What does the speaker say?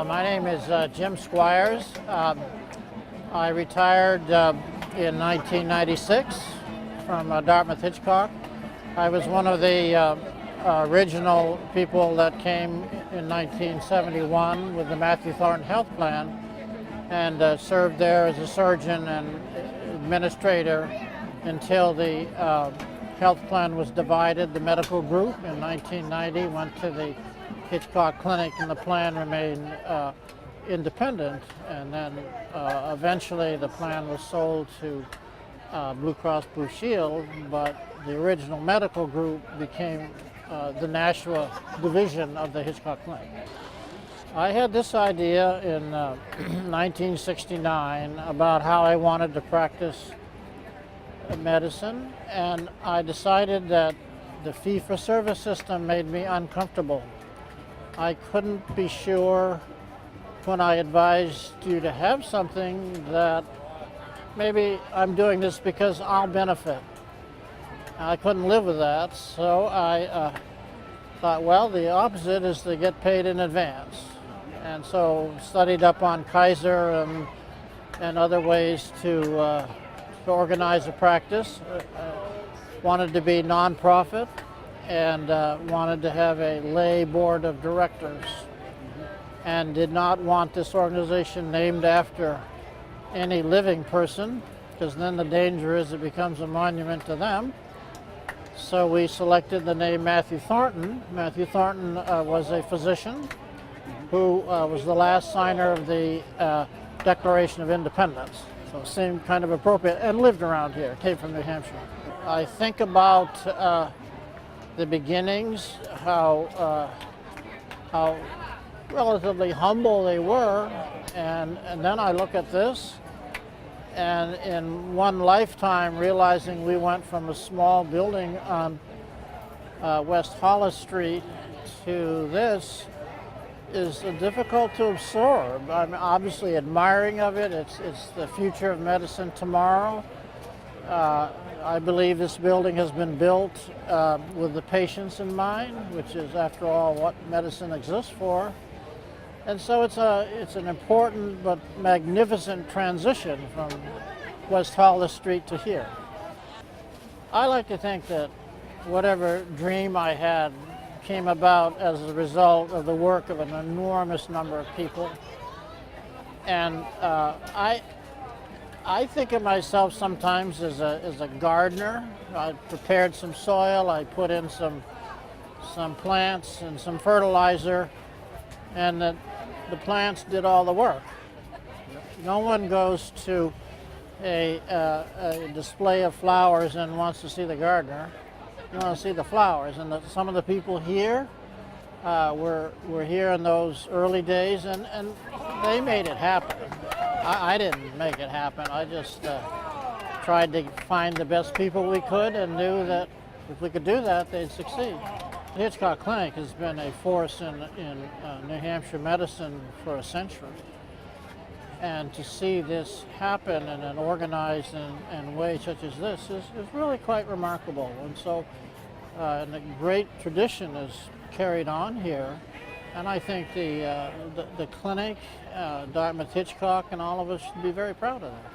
My name is Jim Squires. I retired in 1996 from Dartmouth-Hitchcock. I was one of the original people that came in 1971 with the Matthew Thornton Health Plan and served there as a surgeon and administrator until the health plan was divided. The medical group in 1990 went to the Hitchcock Clinic, and the plan remained independent, and then eventually the plan was sold to Blue Cross Blue Shield, but the original medical group became the Nashua division of the Hitchcock Clinic. I had this idea in 1969 about how I wanted to practice medicine, and I decided that the fee-for-service system made me uncomfortable. I couldn't be sure when I advised you to have something that maybe I'm doing this because I'll benefit. I couldn't live with that, so I thought, well, the opposite is to get paid in advance. And so studied up on Kaiser and other ways to organize a practice. Wanted to be nonprofit and wanted to have a lay board of directors, and did not want this organization named after any living person, because then the danger is it becomes a monument to them. So we selected the name Matthew Thornton. Matthew Thornton was a physician who was the last signer of the Declaration of Independence. So it seemed kind of appropriate, and lived around here, came from New Hampshire. I think about the beginnings, how relatively humble they were, and then I look at this, and in one lifetime realizing we went from a small building on West Hollis Street to this is difficult to absorb. I'm obviously admiring of it. It's the future of medicine tomorrow. I believe this building has been built with the patients in mind, which is, after all, what medicine exists for. And so it's an important but magnificent transition from West Hollis Street to here. I like to think that whatever dream I had came about as a result of the work of an enormous number of people. And I think of myself sometimes as a gardener. I prepared some soil, I put in some plants and some fertilizer, and the plants did all the work. No one goes to a display of flowers and wants to see the gardener. You want to see the flowers, and some of the people here were here in those early days, and they made it happen. I didn't make it happen. I just tried to find the best people we could, and knew that if we could do that, they'd succeed. The Hitchcock Clinic has been a force in New Hampshire medicine for a century. And to see this happen in an organized and way such as this is really quite remarkable. And so and a great tradition is carried on here. And I think the clinic, Dartmouth-Hitchcock, and all of us should be very proud of that.